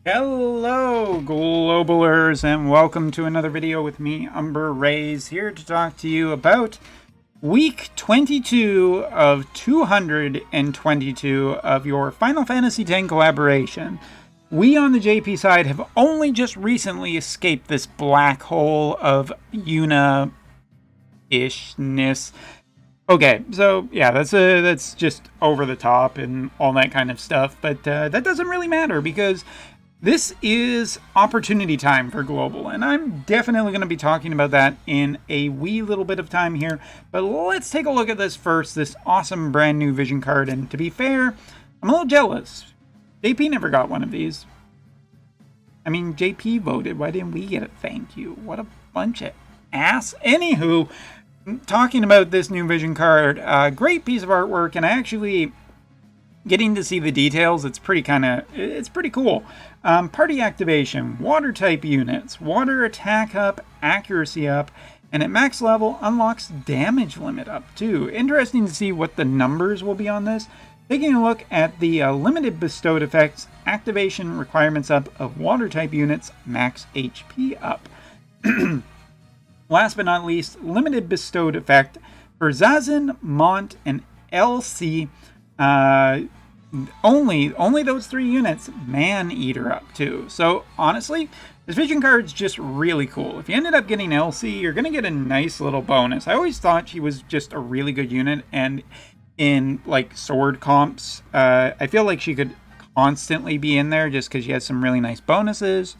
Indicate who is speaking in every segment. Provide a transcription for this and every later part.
Speaker 1: Hello, Globalers, and welcome to another video with me, Umber Rays, here to talk to you about week 22 of 222 of your Final Fantasy X collaboration. We on the JP side have only just recently escaped this black hole of Yuna-ishness. Okay, so yeah, that's just over the top and all that kind of stuff, but that doesn't really matter because this is opportunity time for Global, and I'm definitely going to be talking about that in a wee little bit of time here. But let's take a look at this first, this awesome brand new vision card. And to be fair, I'm a little jealous. JP never got one of these. I mean, JP voted. Why didn't we get it? Thank you. What a bunch of ass. Anywho, talking about this new vision card, great piece of artwork, and I actually getting to see the details, it's pretty cool. Party activation, water type units, water attack up, accuracy up, and at max level unlocks damage limit up too. Interesting to see what the numbers will be on this. Taking a look at the limited bestowed effects, activation requirements up of water type units, max HP up. Last but not least, limited bestowed effect for Zazen, Mont, and LC. Only those 3 units, Man Eater up too. So honestly, this vision card's just really cool. If you ended up getting LC, you're gonna get a nice little bonus. I always thought she was just a really good unit, and in like sword comps, I feel like she could constantly be in there just because she has some really nice bonuses.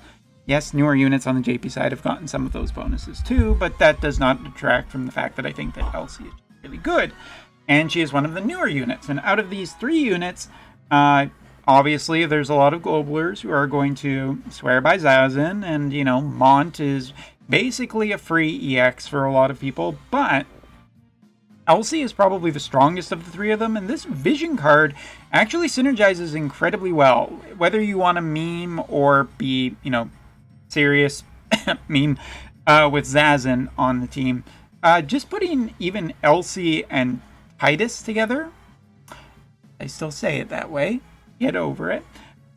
Speaker 1: Yes, newer units on the JP side have gotten some of those bonuses too, but that does not detract from the fact that I think that LC is really good. And she is one of the newer units. And out of these 3 units, obviously there's a lot of Globalers who are going to swear by Zazen. And, you know, Mont is basically a free EX for a lot of people. But Elsie is probably the strongest of the 3 of them. And this vision card actually synergizes incredibly well. Whether you want to meme or be, you know, serious meme with Zazen on the team. Just putting even Elsie and Titus together, I still say it that way, get over it,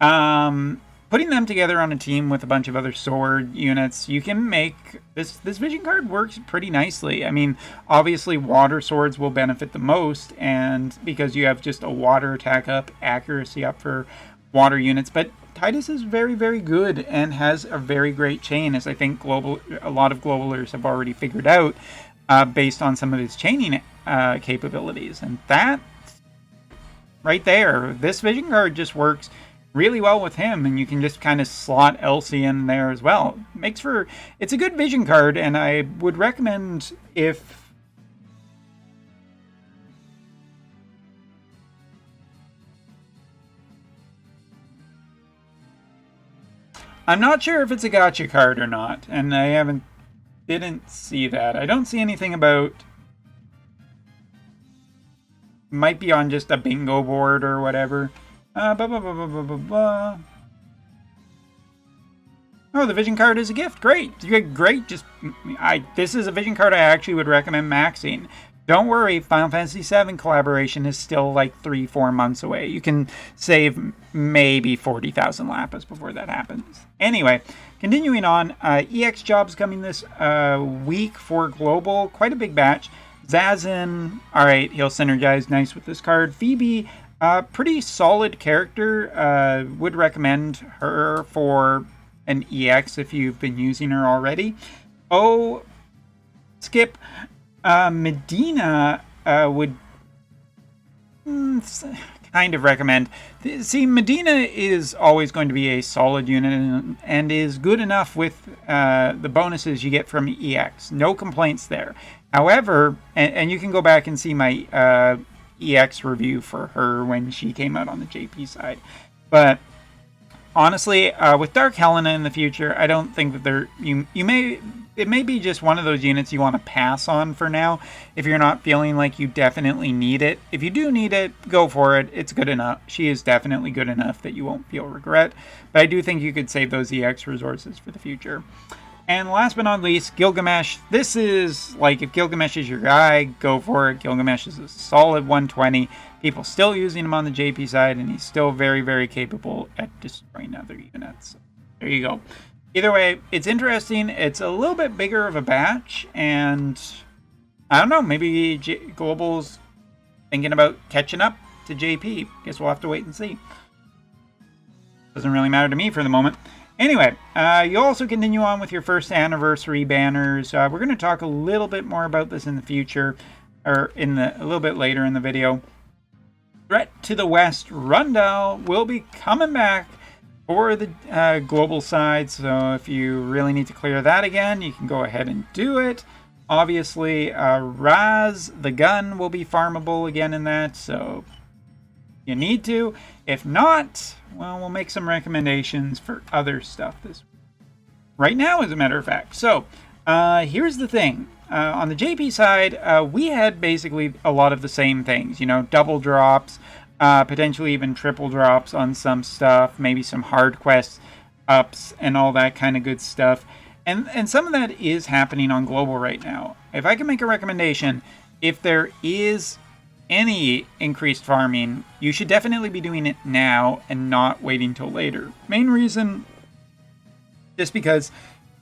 Speaker 1: putting them together on a team with a bunch of other sword units, you can make this vision card works pretty nicely. I mean, obviously water swords will benefit the most, and because you have just a water attack up, accuracy up for water units, but Titus is very, very good and has a very great chain, as I think a lot of Globalers have already figured out, based on some of his chaining capabilities. And that right there, this vision card just works really well with him, and you can just kind of slot Elsie in there as well. It's a good vision card, and I would recommend, if I'm not sure if it's a gacha card or not, and I didn't see that. I don't see anything about, might be on just a bingo board or whatever. Oh, the vision card is a gift. Great. Great. This is a vision card I actually would recommend maxing. Don't worry, Final Fantasy VII collaboration is still like 3-4 months away. You can save maybe 40,000 Lapis before that happens. Anyway, continuing on, EX jobs coming this week for Global. Quite a big batch. Zazen, alright, he'll synergize nice with this card. Phoebe, pretty solid character. Would recommend her for an EX if you've been using her already. Oh, skip. Medina would kind of recommend. See, Medina is always going to be a solid unit and is good enough with the bonuses you get from EX. No complaints there. However, and you can go back and see my EX review for her when she came out on the JP side. But honestly, with Dark Helena in the future, I don't think that it may be just one of those units you want to pass on for now if you're not feeling like you definitely need it. If you do need it, go for it. It's good enough. She is definitely good enough that you won't feel regret. But I do think you could save those EX resources for the future. And last but not least, Gilgamesh. This is, like, if Gilgamesh is your guy, go for it. Gilgamesh is a solid 120. People still using him on the JP side, and he's still very, very capable at destroying other units. So there you go. Either way, it's interesting. It's a little bit bigger of a batch, and I don't know, maybe Global's thinking about catching up to JP. Guess we'll have to wait and see. Doesn't really matter to me for the moment. Anyway, you also continue on with your first anniversary banners. We're going to talk a little bit more about this in the future, or a little bit later in the video. Threat to the West, Rundell will be coming back for the global side. So if you really need to clear that again, you can go ahead and do it. Obviously, Raz, the gun, will be farmable again in that. So you need to. If not, well, we'll make some recommendations for other stuff this week. Right now, as a matter of fact. So, here's the thing. On the JP side, we had basically a lot of the same things. You know, double drops, potentially even triple drops on some stuff, maybe some hard quest ups and all that kind of good stuff. And some of that is happening on global right now. If I can make a recommendation, if there is any increased farming, you should definitely be doing it now and not waiting till later. Main reason, just because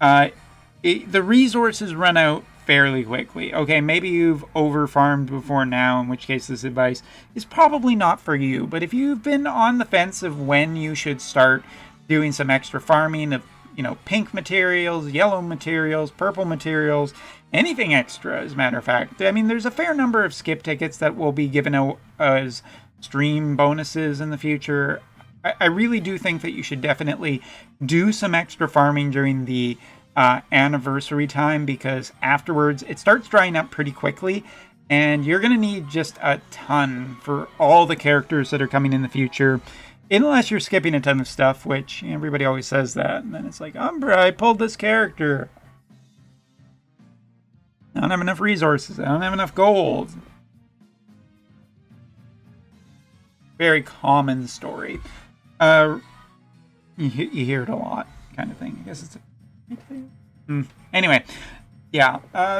Speaker 1: the resources run out fairly quickly. Okay, maybe you've over farmed before now, in which case this advice is probably not for you. But if you've been on the fence of when you should start doing some extra farming of, you know, pink materials, yellow materials, purple materials, anything extra, as a matter of fact. I mean, there's a fair number of skip tickets that will be given out as stream bonuses in the future. I really do think that you should definitely do some extra farming during the anniversary time, because afterwards it starts drying up pretty quickly, and you're going to need just a ton for all the characters that are coming in the future. Unless you're skipping a ton of stuff, which everybody always says that. And then it's like, Umbra, I pulled this character. I don't have enough resources. I don't have enough gold. Very common story. You hear it a lot, kind of thing. I guess it's a... Anyway, yeah.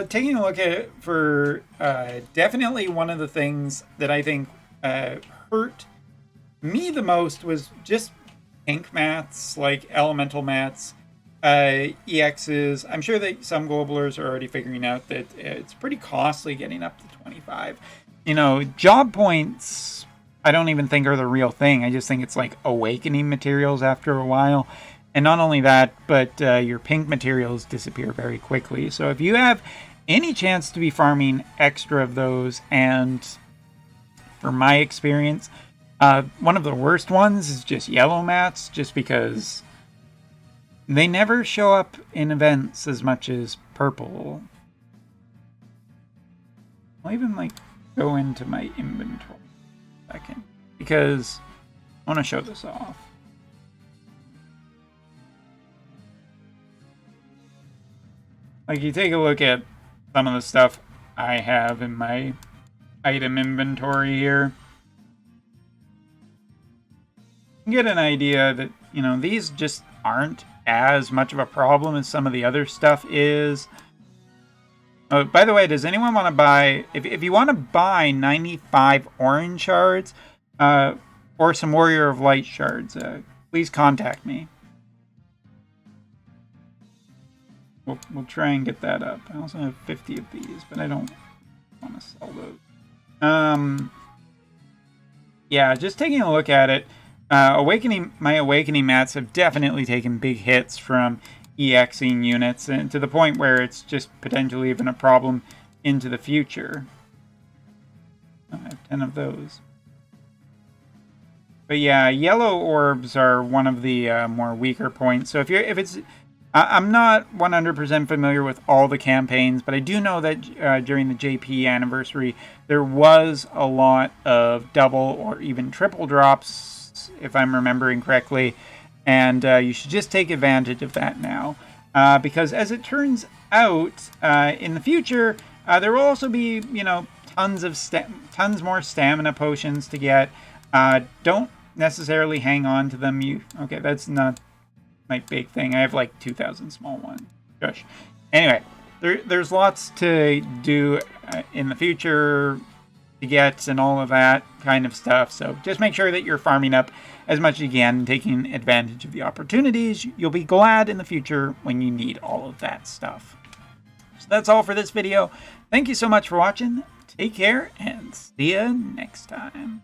Speaker 1: Taking a look at it for definitely one of the things that I think hurt me the most was just pink mats, like elemental mats, EXs. I'm sure that some globalers are already figuring out that it's pretty costly getting up to 25. You know, job points, I don't even think are the real thing. I just think it's like awakening materials after a while. And not only that, but your pink materials disappear very quickly. So if you have any chance to be farming extra of those, and from my experience, one of the worst ones is just yellow mats, just because they never show up in events as much as purple. I'll even like go into my inventory a second, because I want to show this off. Like, you take a look at some of the stuff I have in my item inventory here. Get an idea that, you know, these just aren't as much of a problem as some of the other stuff is. Oh, by the way, does anyone want to buy, if you want to buy 95 orange shards, or some Warrior of Light shards, please contact me. We'll try and get that up. I also have 50 of these, but I don't want to sell those. Yeah, just taking a look at it. My awakening mats have definitely taken big hits from EXing units, and to the point where it's just potentially even a problem into the future. I have 10 of those. But yeah, yellow orbs are one of the more weaker points. So if it's, I'm not 100% familiar with all the campaigns, but I do know that during the JP anniversary, there was a lot of double or even triple drops, if I'm remembering correctly, and you should just take advantage of that now, because as it turns out, in the future, there will also be, you know, tons more stamina potions to get. Don't necessarily hang on to them. Okay, that's not my big thing. I have like 2,000 small ones. Gosh. Anyway, there's lots to do in the future to get and all of that kind of stuff. So just make sure that you're farming up as much as you can, taking advantage of the opportunities. You'll be glad in the future when you need all of that stuff. So that's all for this video. Thank you so much for watching. Take care and see you next time.